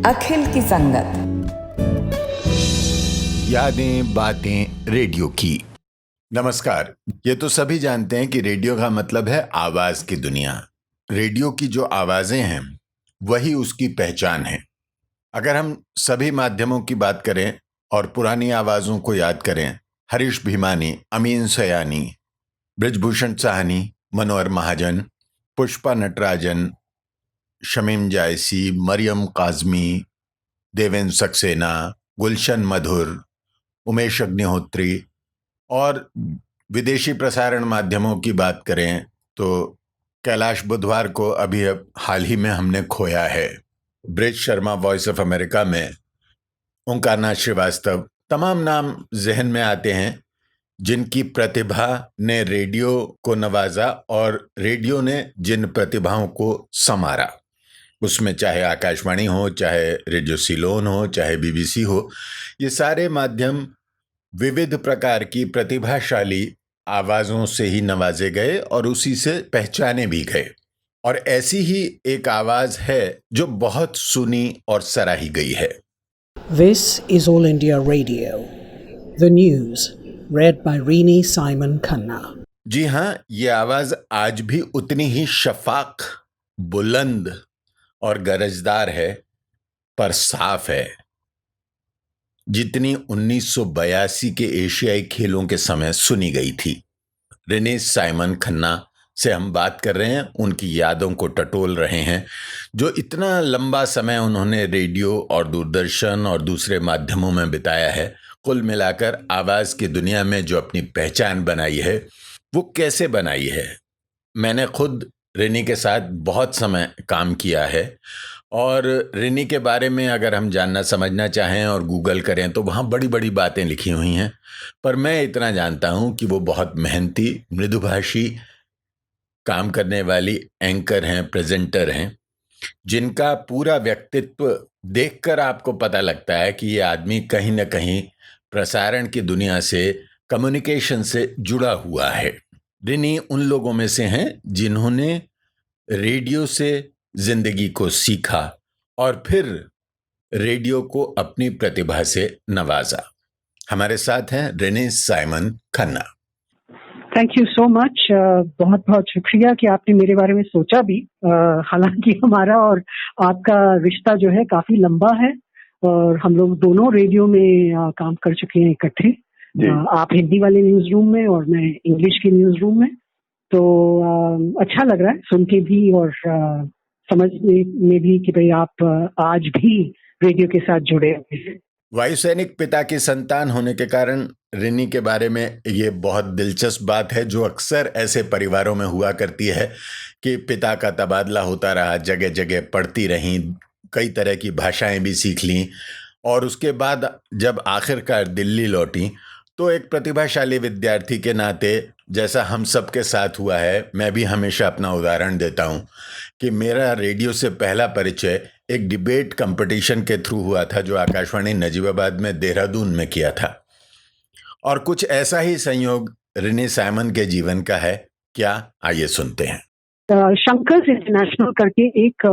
अखिल की संगत। यादें बातें रेडियो की। नमस्कार। ये तो सभी जानते हैं कि रेडियो का मतलब है आवाज की दुनिया। रेडियो की जो आवाजें हैं वही उसकी पहचान है। अगर हम सभी माध्यमों की बात करें और पुरानी आवाजों को याद करें, हरीश भीमानी, अमीन सयानी, बृजभूषण साहनी, मनोहर महाजन, पुष्पा नटराजन, शमीम जायसी, मरियम काज़मी, देवेंद्र सक्सेना, गुलशन मधुर, उमेश अग्निहोत्री, और विदेशी प्रसारण माध्यमों की बात करें तो कैलाश बुधवार को अभी अब हाल ही में हमने खोया है। Bridge Sharma voice of America में, ओंकारनाथ श्रीवास्तव, तमाम नाम जहन में आते हैं जिनकी प्रतिभा ने रेडियो को नवाजा और रेडियो ने जिन प्रतिभाओं को संवारा। उसमें चाहे आकाशवाणी हो, चाहे रेडियो सिलोन हो, चाहे बीबीसी हो, ये सारे माध्यम विविध प्रकार की प्रतिभाशाली आवाज़ों से ही नवाजे गए और उसी से पहचाने भी गए। और ऐसी ही एक आवाज़ है जो बहुत सुनी और सराही गई है। This is All India Radio. The news read by Rini Simon Khanna. जी हाँ, ये आवाज़ आज भी उतनी ही शफाक, बुलंद और गरजदार है, पर साफ है जितनी 1982 के एशियाई खेलों के समय सुनी गई थी। रिनी साइमन खन्ना से हम बात कर रहे हैं, उनकी यादों को टटोल रहे हैं, जो इतना लंबा समय उन्होंने रेडियो और दूरदर्शन और दूसरे माध्यमों में बिताया है। कुल मिलाकर आवाज़ की दुनिया में जो अपनी पहचान बनाई है, वो कैसे बनाई है। मैंने खुद रिनी के साथ बहुत समय काम किया है और रिनी के बारे में अगर हम जानना समझना चाहें और गूगल करें तो वहाँ बड़ी बड़ी बातें लिखी हुई हैं, पर मैं इतना जानता हूँ कि वो बहुत मेहनती, मृदुभाषी, काम करने वाली एंकर हैं, प्रेजेंटर हैं, जिनका पूरा व्यक्तित्व देखकर आपको पता लगता है कि ये आदमी कहीं ना कहीं प्रसारण की दुनिया से, कम्युनिकेशन से जुड़ा हुआ है। रिनी उन लोगों में से हैं जिन्होंने रेडियो से जिंदगी को सीखा और फिर रेडियो को अपनी प्रतिभा से नवाजा। हमारे साथ हैं Rini Simon Khanna. Thank you so much. बहुत बहुत शुक्रिया कि आपने मेरे बारे में सोचा भी। हालांकि हमारा और आपका रिश्ता जो है काफी लंबा है और हम लोग दोनों रेडियो में काम कर चुके हैं इकट्ठे। आप हिंदी वाले न्यूज रूम में और मैं इंग्लिश के न्यूज रूम में। तो अच्छा लग रहा है सुन के भी और समझने में भी कि भाई आप आज भी रेडियो के साथ जुड़े हुए हैं। वायु सैनिक पिता की संतान होने के कारण रिनी के बारे में ये बहुत दिलचस्प बात है, जो अक्सर ऐसे परिवारों में हुआ करती है कि पिता का तबादला होता रहा, जगह जगह पढ़ती रहीं, कई तरह की भाषाएं भी सीख लीं और उसके बाद जब आखिरकार दिल्ली लौटी तो एक प्रतिभाशाली विद्यार्थी के नाते, जैसा हम सब के साथ हुआ है, मैं भी हमेशा अपना उदाहरण देता हूँ कि मेरा रेडियो से पहला परिचय एक डिबेट कंपटीशन के थ्रू हुआ था जो आकाशवाणी नजीबाबाद में, देहरादून में किया था। और कुछ ऐसा ही संयोग रिनी साइमन के जीवन का है। क्या, आइए सुनते हैं। शंकर्स इंटरनेशनल करके एक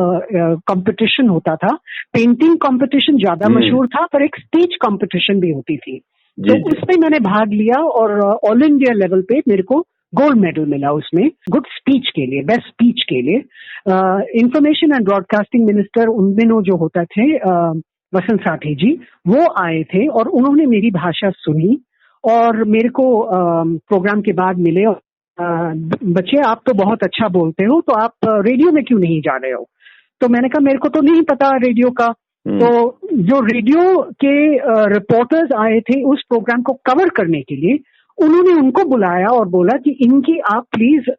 कंपटीशन होता था। पेंटिंग कंपटीशन ज्यादा मशहूर था, पर एक स्पीच कंपटीशन भी होती थी। तो उसमें मैंने भाग लिया और ऑल इंडिया लेवल पे मेरे को गोल्ड मेडल मिला उसमें, गुड स्पीच के लिए, बेस्ट स्पीच के लिए। इंफॉर्मेशन एंड ब्रॉडकास्टिंग मिनिस्टर उन दिनों जो होता थे वसंत साठी जी, वो आए थे और उन्होंने मेरी भाषा सुनी और मेरे को प्रोग्राम के बाद मिले और बच्चे आप तो बहुत अच्छा बोलते हो, तो आप रेडियो में क्यों नहीं जा रहे हो? तो मैंने कहा मेरे को तो नहीं पता रेडियो का। तो जो रेडियो के रिपोर्टर्स आए थे उस प्रोग्राम को कवर करने के लिए, उन्होंने उनको बुलाया और बोला कि इनकी आप प्लीज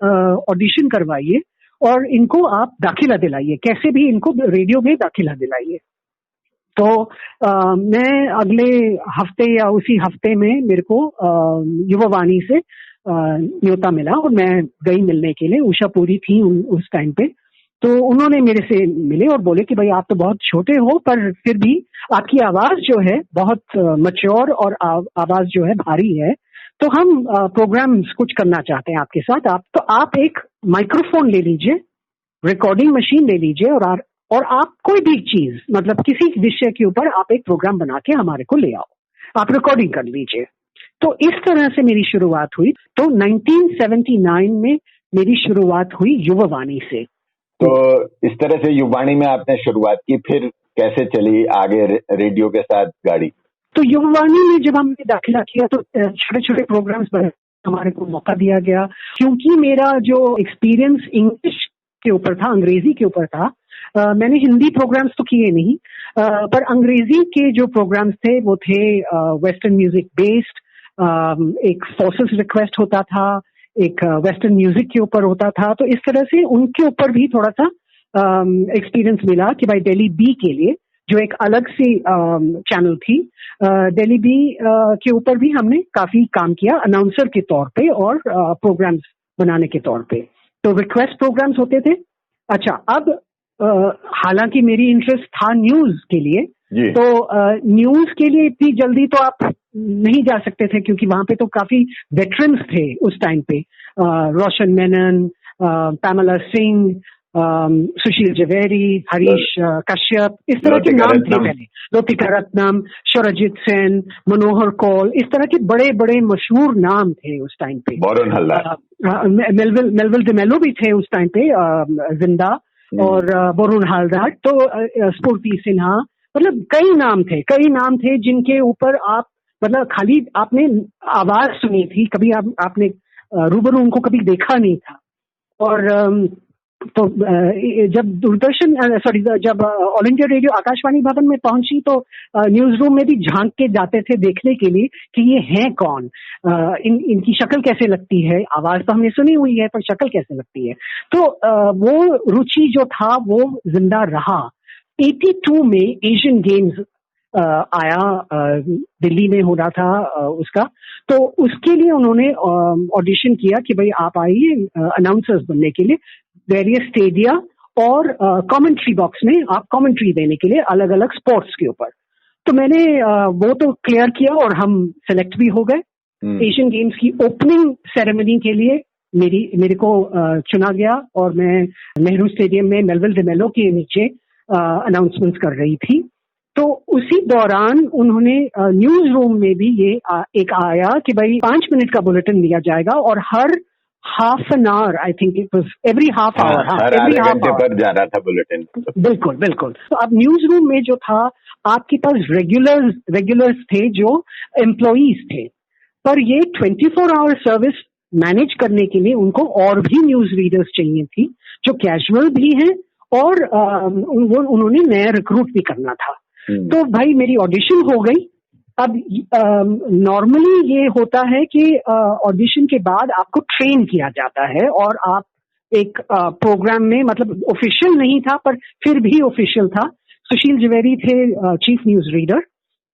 ऑडिशन करवाइए और इनको आप दाखिला दिलाइए, कैसे भी इनको रेडियो में दाखिला दिलाइए। तो मैं अगले हफ्ते या उसी हफ्ते में मेरे को युवावाणी से न्योता मिला और मैं गई मिलने के लिए। उषा पूरी थी उस टाइम पे। तो उन्होंने मेरे से मिले और बोले कि भाई आप तो बहुत छोटे हो, पर फिर भी आपकी आवाज जो है बहुत मैच्योर और आवाज जो है भारी है, तो हम प्रोग्राम्स कुछ करना चाहते हैं आपके साथ। आप एक माइक्रोफोन ले लीजिए, रिकॉर्डिंग मशीन ले लीजिए और आप कोई भी चीज मतलब किसी विषय के ऊपर आप एक प्रोग्राम बना के हमारे को ले आओ, आप रिकॉर्डिंग कर लीजिए। तो इस तरह से मेरी शुरुआत हुई। तो 1979 में मेरी शुरुआत हुई युवावाणी से। तो इस तरह से युवावाणी में आपने शुरुआत की, फिर कैसे चली आगे रेडियो के साथ गाड़ी? तो युवावाणी में जब हमने दाखिला किया तो छोटे छोटे प्रोग्राम्स बने, हमारे को मौका दिया गया। क्योंकि मेरा जो एक्सपीरियंस इंग्लिश के ऊपर था, अंग्रेजी के ऊपर था, मैंने हिंदी प्रोग्राम्स तो किए नहीं, पर अंग्रेजी के जो प्रोग्राम्स थे वो थे वेस्टर्न म्यूजिक बेस्ड। एक फोर्सेस रिक्वेस्ट होता था, एक वेस्टर्न म्यूजिक के ऊपर होता था। तो इस तरह से उनके ऊपर भी थोड़ा सा एक्सपीरियंस मिला कि भाई दिल्ली बी के लिए जो एक अलग सी चैनल थी, दिल्ली बी के ऊपर भी हमने काफी काम किया अनाउंसर के तौर पे और प्रोग्राम्स बनाने के तौर पे। तो रिक्वेस्ट प्रोग्राम्स होते थे। अच्छा, अब हालांकि मेरी इंटरेस्ट था न्यूज के लिए, तो न्यूज के लिए इतनी जल्दी तो आप नहीं जा सकते थे क्योंकि वहां पे तो काफी वेटरन्स थे उस टाइम पे, रोशन मेनन, पैमेला सिंह, सुशील जवेरी, हरीश कश्यप, इस तरह के नाम थे पहले, लोतिका रत्नम, शरजीत सेन, मनोहर कौल, इस तरह के बड़े बड़े मशहूर नाम थे उस टाइम पे। मेलविल डिमेलो भी थे उस टाइम पे जिंदा, और बोरुन हलदार, तो स्फूर्ति सिन्हा, मतलब कई नाम थे जिनके ऊपर आप मतलब खाली आपने आवाज सुनी थी, कभी आपने रूबरू उनको कभी देखा नहीं था। और तो जब जब ऑल इंडिया रेडियो आकाशवाणी भवन में पहुंची तो न्यूज रूम में भी झांक के जाते थे देखने के लिए कि ये हैं कौन, इनकी शक्ल कैसे लगती है, आवाज तो हमने सुनी हुई है पर शक्ल कैसे लगती है। तो वो रुचि जो था वो जिंदा रहा। 82 में एशियन गेम्स आया, दिल्ली में हो रहा था उसका, तो उसके लिए उन्होंने ऑडिशन किया कि भाई आप आइए अनाउंसर्स बनने के लिए, वेरियस स्टेडिया और कमेंट्री बॉक्स में आप कमेंट्री देने के लिए अलग अलग स्पोर्ट्स के ऊपर। तो मैंने वो तो क्लियर किया और हम सेलेक्ट भी हो गए। एशियन गेम्स की ओपनिंग सेरेमनी के लिए मेरे को चुना गया और मैं नेहरू स्टेडियम में मेलविल डिमेलो के नीचे अनाउंसमेंट्स कर रही थी। तो उसी दौरान उन्होंने न्यूज रूम में भी ये एक आया कि भाई 5 मिनट का बुलेटिन दिया जाएगा और हर half an hour, I think it was every half hour, every half hour पर जा रहा था बुलेटिन। बिल्कुल बिल्कुल। तो अब न्यूज रूम में जो था आपके पास रेगुलर्स थे जो एम्प्लॉइज थे, पर ये 24 आवर सर्विस मैनेज करने के लिए उनको और भी न्यूज रीडर्स चाहिए थी जो कैजुअल भी हैं और उन्होंने नया रिक्रूट भी करना था। तो भाई मेरी ऑडिशन हो गई। अब नॉर्मली ये होता है कि ऑडिशन के बाद आपको ट्रेन किया जाता है और आप एक प्रोग्राम में, मतलब ऑफिशियल नहीं था पर फिर भी ऑफिशियल था। सुशील जवेरी थे चीफ न्यूज रीडर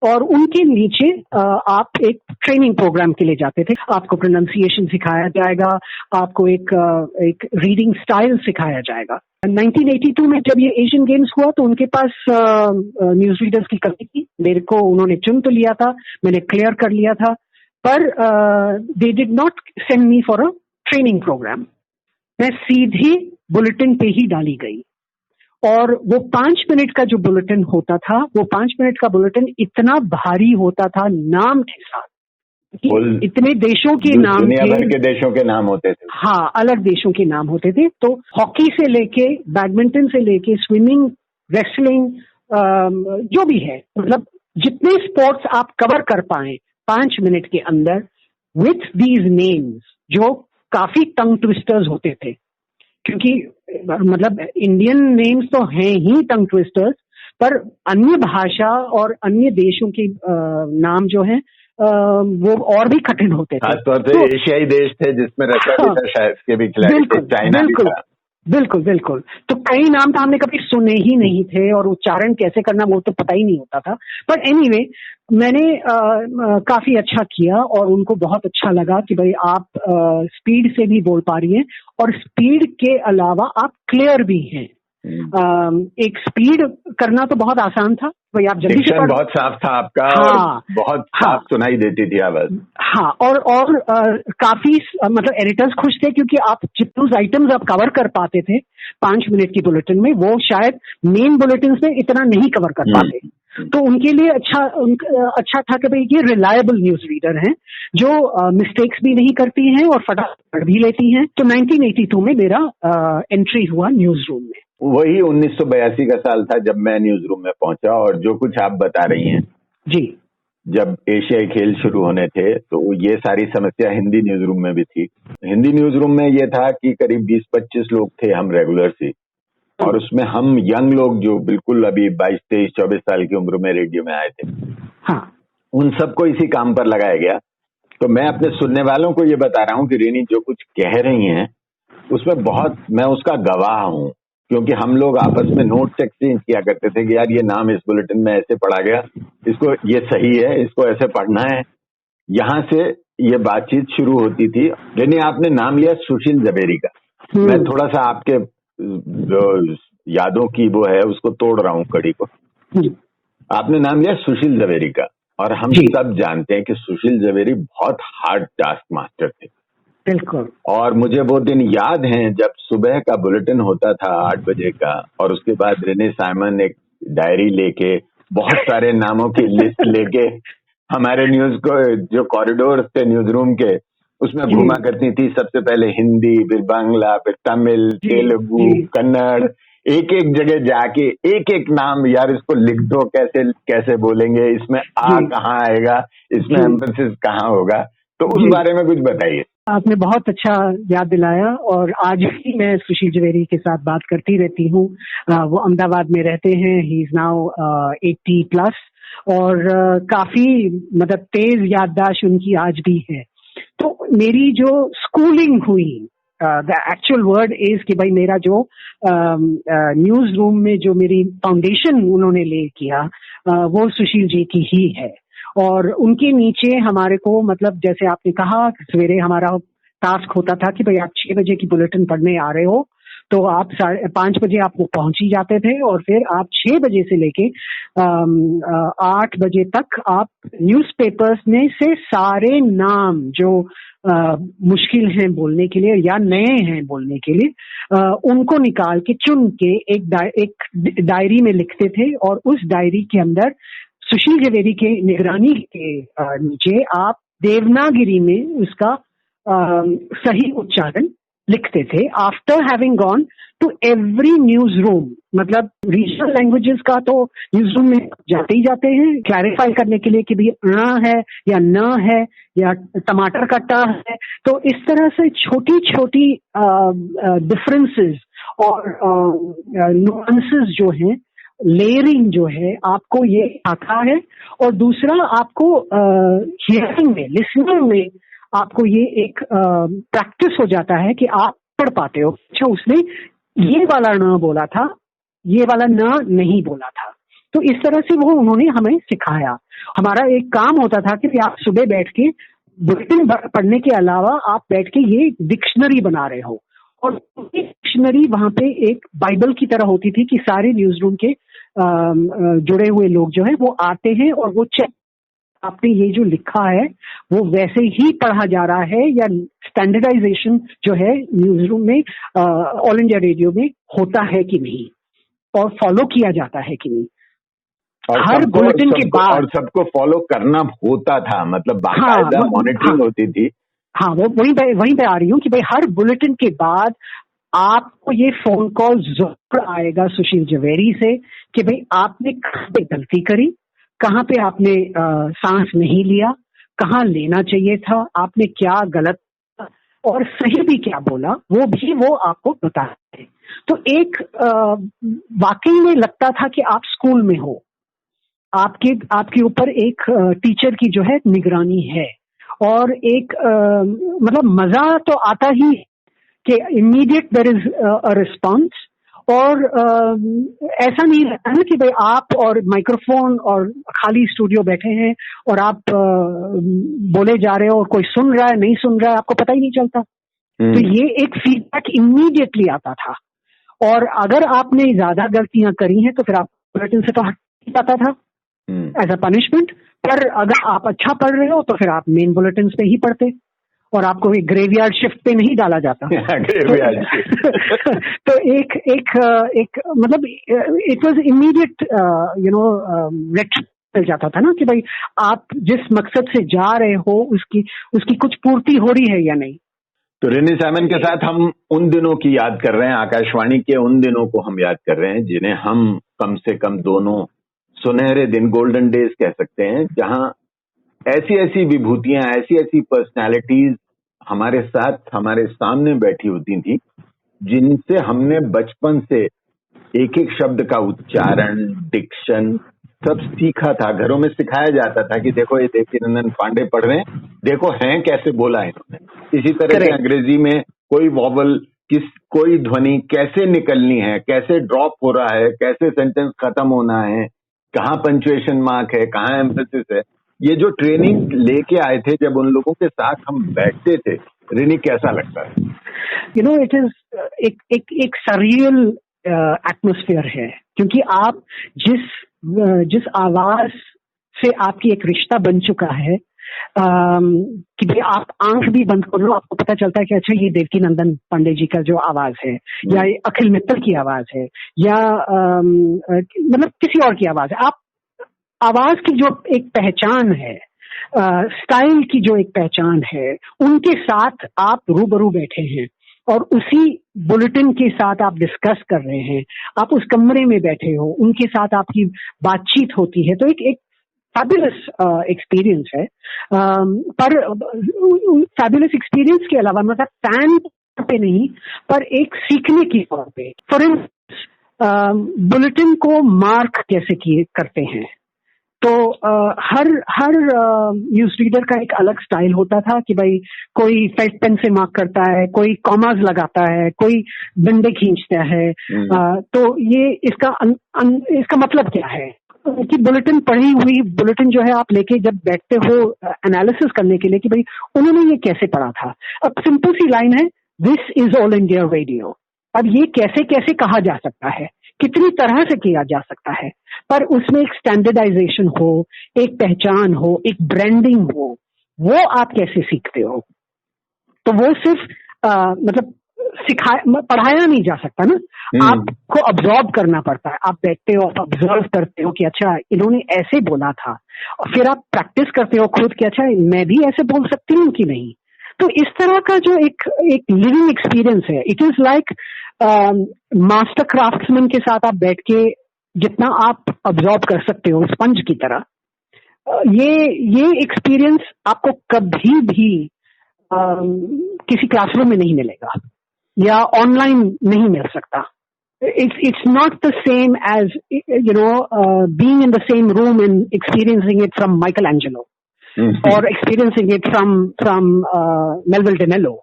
और उनके नीचे आप एक ट्रेनिंग प्रोग्राम के लिए जाते थे। आपको प्रोनाउंसिएशन सिखाया जाएगा, आपको एक रीडिंग स्टाइल सिखाया जाएगा। 1982 में जब ये एशियन गेम्स हुआ तो उनके पास न्यूज रीडर्स की कमी थी। मेरे को उन्होंने चुन तो लिया था, मैंने क्लियर कर लिया था, पर they did not send me for a training program. मैं सीधे बुलेटिन पे ही डाली गई और वो 5 मिनट का जो बुलेटिन होता था, वो 5 मिनट का बुलेटिन इतना भारी होता था नाम के साथ, इतने देशों के नाम, दुनिया भर के देशों के नाम होते थे। हाँ, अलग देशों के नाम होते थे। तो हॉकी से लेके बैडमिंटन से लेके स्विमिंग, रेसलिंग, जो भी है, मतलब जितने स्पोर्ट्स आप कवर कर पाए 5 मिनट के अंदर विथ दीज नेम्स, जो काफी टंग ट्विस्टर्स होते थे, क्योंकि मतलब इंडियन नेम्स तो हैं ही टंग ट्विस्टर्स, पर अन्य भाषा और अन्य देशों के नाम जो हैं वो और भी कठिन होते थे। खासतौर से एशियाई देश थे जिसमें रशिया भी था, शायद के भी खिलाड़ी थे, चाइना भी था। बिल्कुल बिल्कुल। तो कई नाम तो हमने कभी सुने ही नहीं थे और उच्चारण कैसे करना वो तो पता ही नहीं होता था। पर एनीवे मैंने काफी अच्छा किया और उनको बहुत अच्छा लगा कि भाई आप स्पीड से भी बोल पा रही हैं और स्पीड के अलावा आप क्लियर भी हैं। एक स्पीड करना तो बहुत आसान था, भाई आप जल्दी से पढ़। बहुत साफ था आपका। हाँ, और बहुत साफ सुनाई देती थी आवाज। हाँ, और काफी मतलब एडिटर्स खुश थे क्योंकि आप जितने आइटम्स आप कवर कर पाते थे 5 मिनट की बुलेटिन में, वो शायद मेन बुलेटिन में इतना नहीं कवर कर पाते। तो उनके लिए अच्छा था कि भाई ये रिलायबल न्यूज रीडर हैं जो मिस्टेक्स भी नहीं करती हैं और फटाफट पढ़ भी लेती हैं। तो 1982 में मेरा एंट्री हुआ न्यूज रूम में। वही 1982 का साल था जब मैं न्यूज रूम में पहुंचा। और जो कुछ आप बता रही हैं जी, जब एशियाई खेल शुरू होने थे तो ये सारी समस्या हिंदी न्यूज रूम में भी थी। हिंदी न्यूज रूम में ये था कि करीब 20-25 लोग थे हम रेगुलर से, और उसमें हम यंग लोग जो बिल्कुल अभी 22, 23, 24 साल की उम्र में रेडियो में आए थे, हाँ, उन सबको इसी काम पर लगाया गया। तो मैं अपने सुनने वालों को ये बता रहा हूँ कि रेनी जो कुछ कह रही हैं उसमें बहुत मैं उसका गवाह हूँ, क्योंकि हम लोग आपस में नोट्स एक्सचेंज किया करते थे कि यार ये नाम इस बुलेटिन में ऐसे पढ़ा गया, इसको ये सही है, इसको ऐसे पढ़ना है। यहाँ से ये बातचीत शुरू होती थी। रेनी, आपने नाम लिया सुशील जवेरी का। मैं थोड़ा सा आपके जो यादों की वो है उसको तोड़ रहा हूँ कड़ी को। आपने नाम लिया सुशील जवेरी का, और हम सब जानते हैं कि सुशील जवेरी बहुत हार्ड टास्क मास्टर थे। बिल्कुल। और मुझे वो दिन याद हैं जब सुबह का बुलेटिन होता था 8 बजे का, और उसके बाद रेने साइमन एक डायरी लेके बहुत सारे नामों की लिस्ट लेके हमारे न्यूज को जो कॉरिडोर थे न्यूज रूम के उसमें घुमा करती थी। सबसे पहले हिंदी, फिर बांग्ला, फिर तमिल, तेलुगु, कन्नड़, एक एक जगह जाके एक एक नाम, यार इसको लिख दो, कैसे कैसे बोलेंगे, इसमें आ कहाँ आएगा, इसमें एम्फेसिस कहाँ होगा। तो उस बारे में कुछ बताइए। आपने बहुत अच्छा याद दिलाया, और आज भी मैं सुशील जवेरी के साथ बात करती रहती हूँ। वो अहमदाबाद में रहते हैं। ही इज नाउ 80+, और काफी मतलब तेज याददाश्त उनकी आज भी है। तो मेरी जो स्कूलिंग हुई, द एक्चुअल वर्ड इज कि भाई मेरा जो न्यूज रूम में जो मेरी फाउंडेशन उन्होंने ले किया वो सुशील जी की ही है। और उनके नीचे हमारे को, मतलब जैसे आपने कहा, सवेरे हमारा टास्क होता था कि भाई आप 6 बजे की बुलेटिन पढ़ने आ रहे हो, तो आप 5 बजे आप वो पहुंच ही जाते थे, और फिर आप 6 बजे से लेके 8 बजे तक आप न्यूज़पेपर्स में से सारे नाम जो मुश्किल हैं बोलने के लिए या नए हैं बोलने के लिए, उनको निकाल के चुन के एक डायरी में लिखते थे। और उस डायरी के अंदर सुशील जवेरी के निगरानी के नीचे आप देवनागरी में उसका सही उच्चारण लिखते थे। After having gone to every news room, मतलब रीजनल लैंग्वेजेस का तो न्यूज रूम में जाते ही जाते हैं क्लैरिफाई करने के लिए कि भाई ण है या न है या टमाटर का ट है। तो इस तरह से छोटी छोटी डिफरेंसेस और नुआंसेस जो हैं, लेयरिंग जो है, आपको ये आता है। और दूसरा, आपको हियरिंग में, लिसनिंग में आपको ये एक प्रैक्टिस हो जाता है कि आप पढ़ पाते हो। अच्छा, उसने ये वाला न बोला था, ये वाला न नहीं बोला था। तो इस तरह से वो उन्होंने हमें सिखाया। हमारा एक काम होता था कि आप सुबह बैठ के बुलेटिन पढ़ने के अलावा आप बैठ के ये डिक्शनरी बना रहे हो, और डिक्शनरी वहां पे एक बाइबल की तरह होती थी कि सारे न्यूज रूम के जुड़े हुए लोग जो है वो आते हैं और वो चेक आपने ये जो लिखा है वो वैसे ही पढ़ा जा रहा है या स्टैंडर्डाइजेशन जो है न्यूज रूम में ऑल इंडिया रेडियो में होता है कि नहीं, और फॉलो किया जाता है कि नहीं। और हर बुलेटिन के बाद और सबको फॉलो करना होता था, मतलब बाकायदा मॉनिटरिंग होती थी। हाँ, वो वहीं पे आ रही हूँ कि भाई हर बुलेटिन के बाद आपको ये फोन कॉल जरूर आएगा सुशील जवेरी से कि भाई आपने कहाँ पे गलती करी, कहाँ पे आपने सांस नहीं लिया, कहाँ लेना चाहिए था, आपने क्या गलत और सही भी क्या बोला, वो आपको बताते। तो एक वाकई में लगता था कि आप स्कूल में हो, आपके ऊपर एक टीचर की जो है निगरानी है, और एक मतलब मजा तो आता ही कि immediate there is a response. और ऐसा नहीं रहता ना कि भाई आप और माइक्रोफोन और खाली स्टूडियो बैठे हैं और आप बोले जा रहे हो और कोई सुन रहा है नहीं सुन रहा है, आपको पता ही नहीं चलता। तो ये एक फीडबैक इमीडिएटली आता था, और अगर आपने ज्यादा गलतियां करी हैं तो फिर आप बुलेटिन से तो हट जाता था एज अ पनिशमेंट, पर अगर आप अच्छा पढ़ रहे हो तो फिर आप मेन बुलेटिन पे ही पढ़ते और आपको एक ग्रेवयार्ड शिफ्ट पे नहीं डाला जाता। ग्रेवयार्ड तो एक मतलब इट वाज इमीडिएट मिल जाता था ना कि भाई आप जिस मकसद से जा रहे हो उसकी कुछ पूर्ति हो रही है या नहीं। तो रेनी सैमन के साथ हम उन दिनों की याद कर रहे हैं, आकाशवाणी के उन दिनों को हम याद कर रहे हैं जिन्हें हम कम से कम दोनों सुनहरे दिन, गोल्डन डेज कह सकते हैं, जहां ऐसी ऐसी विभूतियां, ऐसी ऐसी पर्सनालिटीज हमारे साथ, हमारे सामने बैठी होती थी, जिनसे हमने बचपन से एक एक शब्द का उच्चारण, डिक्शन सब सीखा था। घरों में सिखाया जाता था कि देखो ये देवकीनंदन पांडे पढ़ रहे हैं, देखो हैं कैसे बोला है इन्होंने। इसी तरह से अंग्रेजी में कोई वॉवल, कोई ध्वनि कैसे निकलनी है, कैसे ड्रॉप हो रहा है, कैसे सेंटेंस खत्म होना है, कहाँ पंक्चुएशन मार्क है, कहाँ एम्फेसिस है, ये जो ट्रेनिंग लेके आए थे, जब उन लोगों के साथ हम बैठते थे, रिनी कैसा लगता है? यू नो, इट इज एक सरियल एटमॉस्फेयर है, क्योंकि आप जिस आवाज से आपकी एक रिश्ता बन चुका है कि भाई आप आंख भी बंद कर लो, आपको पता चलता है कि अच्छा ये देवकीनंदन पांडे जी का जो आवाज है, या ये अखिल मित्तल की आवाज है, या मतलब किसी और की आवाज है। आप आवाज की जो एक पहचान है, स्टाइल की जो एक पहचान है, उनके साथ आप रूबरू बैठे हैं और उसी बुलेटिन के साथ आप डिस्कस कर रहे हैं, आप उस कमरे में बैठे हो, उनके साथ आपकी बातचीत होती है, तो एक फैबुलस एक्सपीरियंस है। पर फैबुलस एक्सपीरियंस के अलावा मतलब फैन पे नहीं, पर एक सीखने की तौर पे, फॉर इंस्टेंस बुलेटिन को मार्क कैसे करते हैं, तो हर न्यूज रीडर का एक अलग स्टाइल होता था कि भाई कोई फेल्ट पेन से मार्क करता है, कोई कॉमास लगाता है, कोई डंडे खींचता है। तो ये इसका मतलब क्या है कि बुलेटिन पढ़ी हुई बुलेटिन जो है आप लेके जब बैठते हो एनालिसिस करने के लिए कि भाई उन्होंने ये कैसे पढ़ा था। अब सिंपल सी लाइन है, this is all India radio. अब ये कैसे कैसे कहा जा सकता है, कितनी तरह से किया जा सकता है, पर उसमें एक स्टैंडर्डाइजेशन हो, एक पहचान हो, एक ब्रांडिंग हो, वो आप कैसे सीखते हो। तो वो सिर्फ मतलब पढ़ाया नहीं जा सकता ना, आपको ऑब्जर्व करना पड़ता है। आप बैठते हो, आप ऑब्जर्व करते हो कि अच्छा इन्होंने ऐसे बोला था, और फिर आप प्रैक्टिस करते हो खुद कि अच्छा मैं भी ऐसे बोल सकती हूँ कि नहीं। तो इस तरह का जो एक लिविंग एक्सपीरियंस है, it is like master craftsman के साथ आप बैठ के जितना आप ऑब्जर्व कर सकते हो स्पंज की तरह, ये एक्सपीरियंस आपको कभी भी किसी क्लासरूम में नहीं मिलेगा या ऑनलाइन नहीं मिल सकता। It's not the same as being in the same room and experiencing it from Michelangelo or experiencing it from Melville Danello।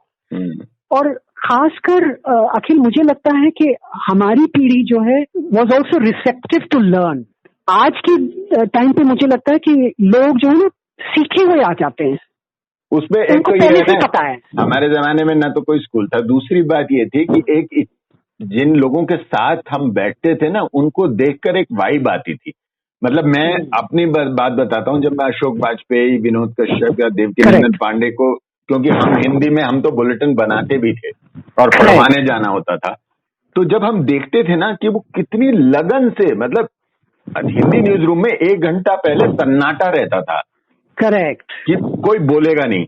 और खासकर अखिल मुझे लगता है कि हमारी पीढ़ी जो है was also receptive to learn। आज के टाइम पे मुझे लगता है कि लोग जो है ना सीखे हुए आ जाते हैं, उसमें एक तो ये है पता है हमारे जमाने में ना तो कोई स्कूल था। दूसरी बात ये थी कि एक जिन लोगों के साथ हम बैठते थे ना, उनको देखकर एक वाइब आती थी। मतलब मैं अपनी बात बताता हूँ, जब मैं अशोक वाजपेयी, विनोद कश्यप या देवकीनंदन पांडे को, क्योंकि हम हिंदी में हम तो बुलेटिन बनाते भी थे और पढ़वाने जाना होता था, तो जब हम देखते थे ना कि वो कितनी लगन से, मतलब हिंदी न्यूज रूम में 1 घंटा पहले सन्नाटा रहता था, करेक्ट, कि कोई बोलेगा नहीं,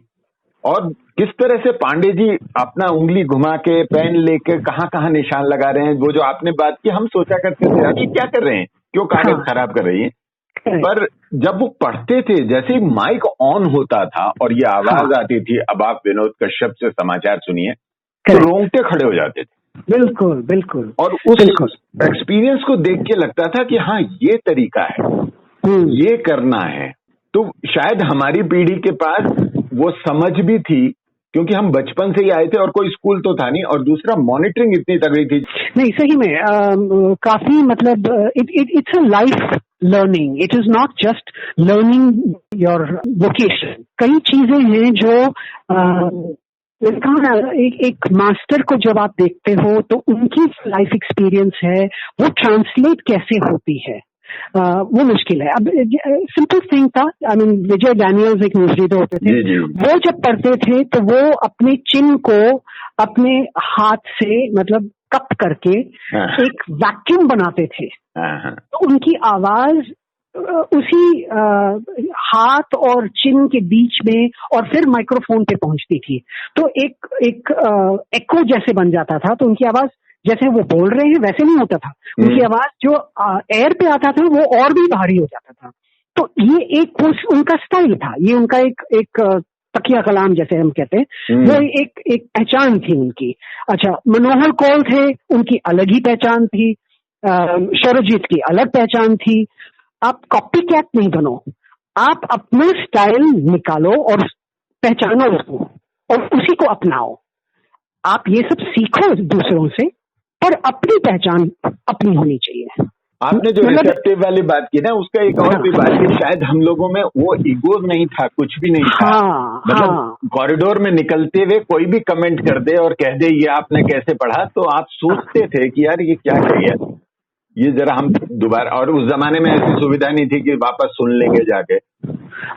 और किस तरह से पांडे जी अपना उंगली घुमा के पेन लेके कहाँ कहाँ निशान लगा रहे हैं। वो जो आपने बात की, हम सोचा करते थे अभी क्या कर रहे हैं, क्यों कागज खराब कर रही है। पर जब वो पढ़ते थे, जैसे ही माइक ऑन होता था और ये आवाज आती थी, अब आप विनोद कश्यप से समाचार सुनिए, तो रोंगटे खड़े हो जाते थे। बिल्कुल बिल्कुल। और उस एक्सपीरियंस को देख के लगता था कि हाँ ये तरीका है, ये करना है। तो शायद हमारी पीढ़ी के पास वो समझ भी थी, क्योंकि हम बचपन से ही आए थे और कोई स्कूल तो था नहीं, और दूसरा मॉनिटरिंग इतनी तगड़ी थी। नहीं सही में काफी मतलब it's a life learning, it is not just learning your vocation. कई चीजें हैं जो एक मास्टर को जब आप देखते हो तो उनकी लाइफ एक्सपीरियंस है, वो ट्रांसलेट कैसे होती है। वो मुश्किल है। अब सिंपल थिंग था, आई मीन विजय डैनियल्स एक न्यूज रीडर होते थे, वो जब पढ़ते थे तो वो अपने चिन्ह को अपने हाथ से मतलब कप करके एक वैक्यूम बनाते थे, तो उनकी आवाज उसी हाथ और चिन्ह के बीच में और फिर माइक्रोफोन पे पहुंचती थी, तो एक एको जैसे बन जाता था। तो उनकी आवाज जैसे वो बोल रहे हैं वैसे नहीं होता था, उनकी आवाज जो एयर पे आता था वो और भी भारी हो जाता था। तो ये एक उनका स्टाइल था, ये उनका एक तकिया कलाम जैसे हम कहते हैं, वो एक पहचान थी उनकी। अच्छा, मनोहर कौल थे, उनकी अलग ही पहचान थी, शौर्यजीत की अलग पहचान थी। आप कॉपी कैट नहीं बनो, आप अपना स्टाइल निकालो और पहचानो उसको और उसी को अपनाओ। आप ये सब सीखो दूसरों से, पर अपनी पहचान अपनी होनी चाहिए। आपने जो रिसेप्टिव वाली बात की ना, उसका एक और भी बात की, शायद हम लोगों में वो ईगो नहीं था, कुछ भी नहीं था। मतलब कॉरिडोर में निकलते हुए कोई भी कमेंट कर दे और कह दे ये आपने कैसे पढ़ा, तो आप सोचते थे कि यार ये क्या कह गया, ये जरा हम दोबारा। और उस जमाने में ऐसी सुविधा नहीं थी कि वापस सुन लेंगे जाके।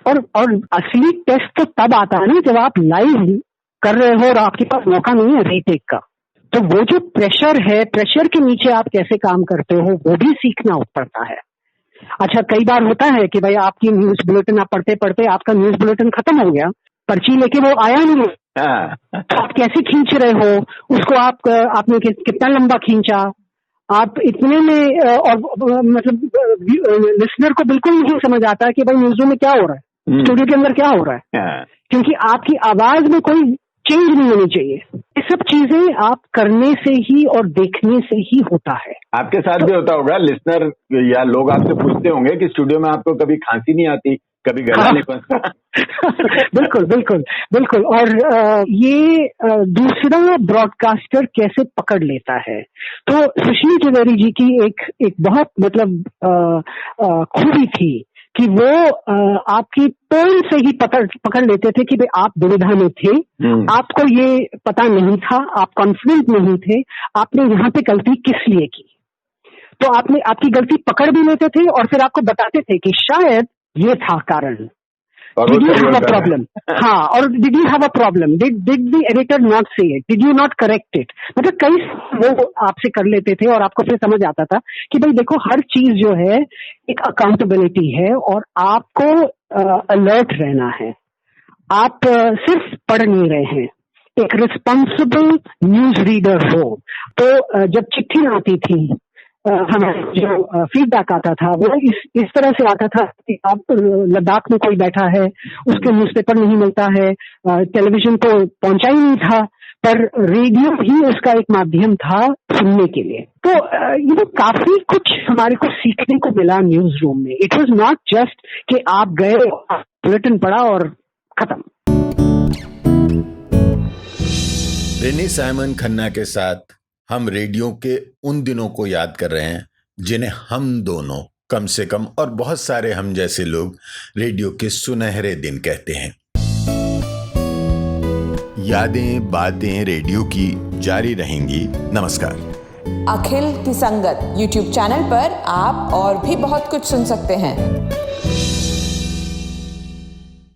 और असली टेस्ट तो तब आता है ना जब आप लाइव कर रहे हो और आपके पास मौका नहीं है रीटेक का। तो वो जो प्रेशर है, प्रेशर के नीचे आप कैसे काम करते हो वो भी सीखना पड़ता है। अच्छा, कई बार होता है कि भाई आपकी न्यूज बुलेटिन आप पढ़ते पढ़ते आपका न्यूज बुलेटिन खत्म हो गया, पर्ची लेके वो आया नहीं, तो आप कैसे खींच रहे हो उसको, आपने कितना लंबा खींचा, आप इतने में और मतलब लिसनर को बिल्कुल नहीं समझ आता कि भाई न्यूज़ में क्या हो रहा है, स्टूडियो के अंदर क्या हो रहा है, क्योंकि आपकी आवाज में कोई चेंज नहीं होनी चाहिए। ये सब चीजें आप करने से ही और देखने से ही होता है। आपके साथ भी होता होगा, लिसनर या लोग आपसे पूछते होंगे कि स्टूडियो में आपको कभी खांसी नहीं आती, कभी गला नहीं फंसता? बिल्कुल बिल्कुल बिल्कुल। और ये दूसरा ब्रॉडकास्टर कैसे पकड़ लेता है, तो सुशील त्रिवेदी जी की एक बहुत मतलब खूबी थी कि वो आपकी टोन से ही पकड़ लेते थे कि भाई आप दुविधा में थे, आपको ये पता नहीं था, आप कॉन्फिडेंट नहीं थे, आपने यहाँ पे गलती किस लिए की। तो आपकी गलती पकड़ भी लेते थे और फिर आपको बताते थे कि शायद ये था कारण। Did you have a problem? हाँ, और did you have a problem? Did the editor not say it? Did you not correct it? मतलब कई वो आपसे कर लेते थे और आपको फिर समझ आता था कि भाई देखो हर चीज जो है एक अकाउंटेबिलिटी है और आपको अलर्ट रहना है। आप सिर्फ पढ़ नहीं रहे हैं, एक रिस्पॉन्सिबल न्यूज रीडर हो। तो जब चिट्ठी आती थी हमें जो फीडबैक आता था वो इस तरह से आता था कि आप लद्दाख में कोई बैठा है, उसके न्यूज़पेपर नहीं मिलता है, टेलीविजन तो पहुंचा ही नहीं था, पर रेडियो ही उसका एक माध्यम था सुनने के लिए। तो ये काफी कुछ हमारे को सीखने को मिला न्यूज रूम में। इट वाज नॉट जस्ट कि आप गए, बुलेटिन पढ़ा और खत्म। रेनी साइमन खन्ना के साथ हम रेडियो के उन दिनों को याद कर रहे हैं जिन्हें हम दोनों कम से कम और बहुत सारे हम जैसे लोग रेडियो के सुनहरे दिन कहते हैं। यादें बातें रेडियो की जारी रहेंगी। नमस्कार। अखिल की संगत YouTube चैनल पर आप और भी बहुत कुछ सुन सकते हैं।